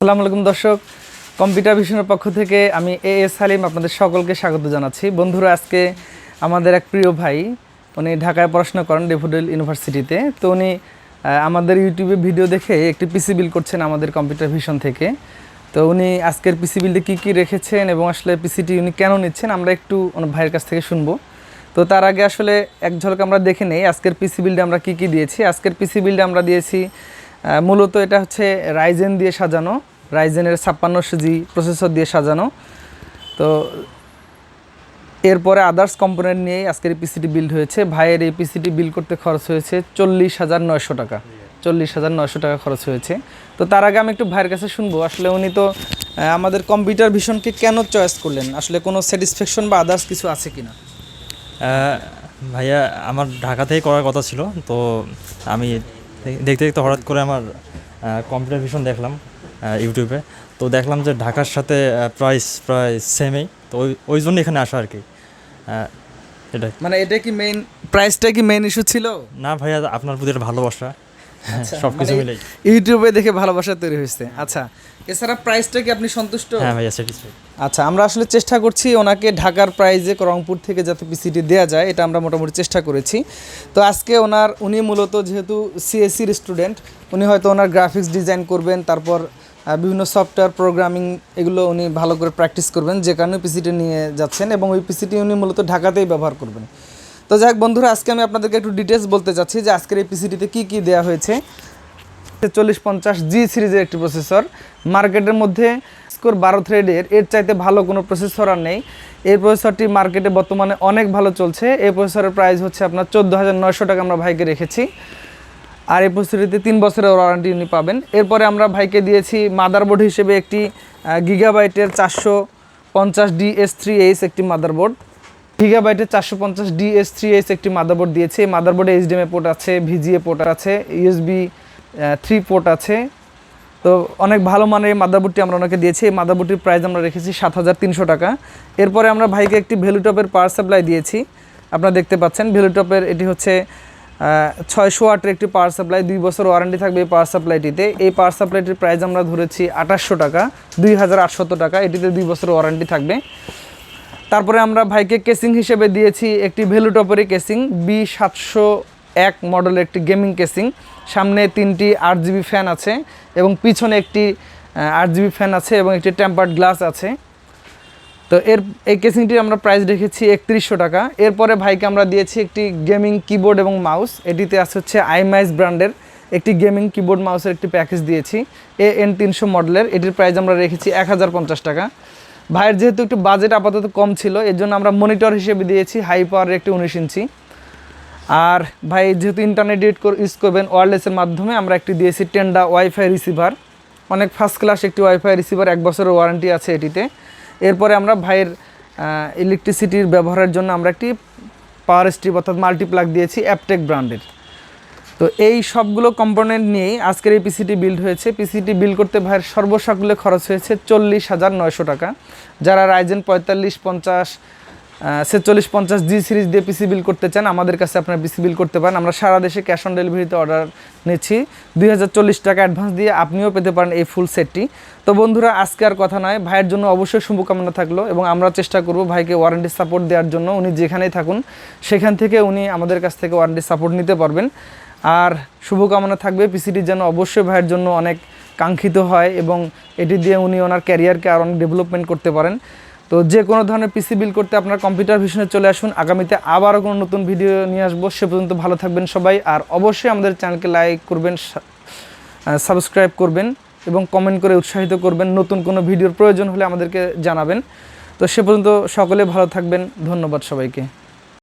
আসসালামু আলাইকুম দর্শক, কম্পিউটার ভিশনের পক্ষ থেকে আমি এএস সালিম আপনাদের সকলকে স্বাগত জানাচ্ছি। বন্ধুরা, আজকে আমাদের এক প্রিয় ভাই, উনি ঢাকায় পড়াশোনা করেন ডেফোডিল ইউনিভার্সিটিতে। তো উনি আমাদের ইউটিউবে ভিডিও দেখে একটি পিসি বিল্ড করছেন আমাদের কম্পিউটার ভিশন থেকে। তো উনি আজকের পিসি বিল্ডে কী কী রেখেছেন এবং আসলে পিসিটি উনি কেন নিচ্ছেন আমরা একটু ভাইয়ের কাছ থেকে শুনবো। তো তার আগে আসলে এক ঝলক আমরা দেখে নেই আজকের পিসি বিল্ডে আমরা কী কী দিয়েছি। আজকের পিসি বিল্ডে আমরা দিয়েছি মূলত এটা হচ্ছে রাইজেন দিয়ে সাজানো, রাইজেনের 5600G প্রসেসর দিয়ে সাজানো। তো এরপরে আদার্স কম্পোনেন্ট নিয়েই আজকের এই পিসিটি বিল্ড হয়েছে। ভাইয়ের এই পিসিটি বিল্ড করতে খরচ হয়েছে 40,900 টাকা। 40,900 টাকা খরচ হয়েছে। তো তার আগে আমি একটু ভাইয়ের কাছে শুনবো, আসলে উনি তো আমাদের কম্পিউটার ভিশনকে কেন চয়েস করলেন, আসলে কোনো স্যাটিসফ্যাকশন বা আদার্স কিছু আছে কিনা? ভাইয়া, আমার ঢাকাতেই করার কথা ছিল। তো আমি দেখতে দেখতে হঠাৎ করে আমার কম্পিউটার ভিশন দেখলাম ইউটিউবে। তো দেখলাম যে ঢাকার সাথে প্রাইস প্রায় সেমই। তো ওই জন্য এখানে আসা আর কি। এটাই মানে এটা কি মেইন, প্রাইসটা কি মেইন ইস্যু ছিল? না ভাইয়া, আপনার প্রতি ভালোবাসা, সব কিছু মিলে ইউটিউবে দেখে ভালোবাসা তৈরি হয়েছে। আচ্ছা, এছাড়া প্রাইসটা কি আপনি সন্তুষ্ট? হ্যাঁ ভাইয়া, স্যাটিসফাইড। আচ্ছা, আমরা আসলে চেষ্টা করছি ওনাকে ঢাকার প্রাইজে রংপুর থেকে যাতে পিসিটি দেওয়া যায়, এটা আমরা মোটামুটি চেষ্টা করেছি। তো আজকে উনি মূলত যেহেতু সিএসসির স্টুডেন্ট, উনি হয়তো ওনার গ্রাফিক্স ডিজাইন করবেন, তারপর বিভিন্ন সফটওয়্যার প্রোগ্রামিং এগুলো উনি ভালো করে প্র্যাকটিস করবেন, যে কারণে পিসিটি নিয়ে যাচ্ছেন এবং ওই পিসিটি উনি মূলত ঢাকাতেই ব্যবহার করবেন। তো যাই হোক বন্ধুরা, আজকে আমি আপনাদেরকে একটু ডিটেলস বলতে চাচ্ছি যে আজকের এই পিসিটিতে কী কী দেওয়া হয়েছে। 4050G সিরিজের একটি প্রসেসর, মার্কেটের মধ্যে স্কোর 12 থ্রেডের এর চাইতে ভালো কোনো প্রসেসর আর নেই। এই প্রসেসরটি মার্কেটে বর্তমানে অনেক ভালো চলছে। এই প্রসেসরের প্রাইস হচ্ছে আপনার 14,900 টাকা আমরা ভাইকে রেখেছি। আর এই প্রসেসরটিতে 3 বছরের ওয়ারেন্টি উনি পাবেন। এরপরে আমরা ভাইকে দিয়েছি মাদারবোর্ড হিসেবে একটি গিগাবাইটের 450DS3H একটি মাদারবোর্ড। গিগাবাইটের 450DS3H একটি মাদারবোর্ড দিয়েছে। এই মাদারবোর্ডে HDMI পোর্ট আছে, VGA পোর্ট আছে, USB 3 পোর্ট আছে। তো অনেক ভালো মানের এই মাদারবোর্ডটি আমরা ওনাকে দিয়েছি। এই মাদারবোর্ডটির প্রাইস আমরা রেখেছি 7,300 টাকা। এরপরে আমরা ভাইকে একটি ভ্যালুটপের পাওয়ার সাপ্লাই দিয়েছি, আপনারা দেখতে পাচ্ছেন। ভ্যালুটপের এটি হচ্ছে 600 ওয়াটের একটি পাওয়ার সাপ্লাই, 2 বছর ওয়ারেন্টি থাকবে এই পাওয়ার সাপ্লাইটিতে। এই পাওয়ার সাপ্লাইটির প্রাইস আমরা ধরেছি 2800 টাকা, 2800 টাকা। এটিতে 2 বছর ওয়ারেন্টি থাকবে। তারপরে আমরা ভাইকে কেসিং হিসেবে দিয়েছি একটি ভ্যালুটপেরই কেসিং, B701 মডেলের একটি গেমিং কেসিং। সামনে 3টি 8GB ফ্যান আছে এবং পিছনে একটি 8GB ফ্যান আছে এবং একটি টেম্পার্ড গ্লাস আছে। তো এই কেসিংটির আমরা প্রাইস রেখেছি 3100 টাকা। এরপরে ভাইকে আমরা দিয়েছি একটি গেমিং কিবোর্ড এবং মাউস। এটিতে আছে হচ্ছে আইমাইস ব্র্যান্ডের একটি গেমিং কিবোর্ড মাউসের একটি প্যাকেজ দিয়েছি, AN300 মডেলের। এটির প্রাইস আমরা রেখেছি 1050 টাকা। ভাইয়ের যেহেতু একটু বাজেট আপাতত কম ছিল, এর জন্য আমরা মনিটর হিসেবে দিয়েছি হাই পাওয়ারের একটি 19 ইঞ্চি। আর ভাই যেহেতু ইন্টারনেট ইউজ করবেন ওয়্যারলেসের মাধ্যমে, আমরা একটি দিয়েছি টেন্ডা ওয়াইফাই রিসিভার, অনেক ফার্স্ট ক্লাস একটি ওয়াইফাই রিসিভার, 1 বছরের ওয়ারেন্টি আছে এটিতে। এরপরে আমরা ভাইয়ের ইলেকট্রিসিটির ব্যবহারের জন্য আমরা একটি পাওয়ার স্ট্রিপ অর্থাৎ মাল্টিপ্লাগ দিয়েছি অ্যাপটেক ব্র্যান্ডের। তো এই সবগুলো কম্পোনেন্ট নিয়েই আজকের এই পিসিটি বিল্ড হয়েছে। পিসিটি বিল্ড করতে ভাইয়ের সর্বসাকুল্যে খরচ হয়েছে 40,900 টাকা। যারা রাইজেন 4650G সিরিজ দিয়ে পিসি বিল্ড করতে চান, আমাদের কাছে আপনারা পিসি বিল্ড করতে পারেন। আমরা সারা দেশে ক্যাশ অন ডেলিভারিতে অর্ডার নিচ্ছি। 2040 টাকা অ্যাডভান্স দিয়ে আপনিও পেতে পারেন এই ফুল সেটটি। তো বন্ধুরা, আজকে আর কথা নয়, ভাইয়ের জন্য অবশ্যই শুভকামনা থাকলো এবং আমরা চেষ্টা করব ভাইকে ওয়ারেন্টি সাপোর্ট দেওয়ার জন্য। উনি যেখানেই থাকুন সেখান থেকে উনি আমাদের কাছ থেকে ওয়ারেন্টি সাপোর্ট নিতে পারবেন। আর শুভকামনা থাকবে পিসিটি যেন অবশ্যই ভাইয়ের জন্য অনেক কাঙ্ক্ষিত হয় এবং এটি দিয়ে উনি ওনার ক্যারিয়ারকে আরও অনেক ডেভেলপমেন্ট করতে পারেন। তো যে কোনো ধরনের পিসি বিল্ড করতে আপনার কম্পিউটার ভিশনে চলে আসুন। আগামীতে আবারও কোনো নতুন ভিডিও নিয়ে আসবো। সে পর্যন্ত ভালো থাকবেন সবাই। আর অবশ্যই আমাদের চ্যানেলকে লাইক করবেন, সাবস্ক্রাইব করবেন এবং কমেন্ট করে উৎসাহিত করবেন। নতুন কোনো ভিডিওর প্রয়োজন হলে আমাদেরকে জানাবেন। তো সে পর্যন্ত সকলে ভালো থাকবেন। ধন্যবাদ সবাইকে।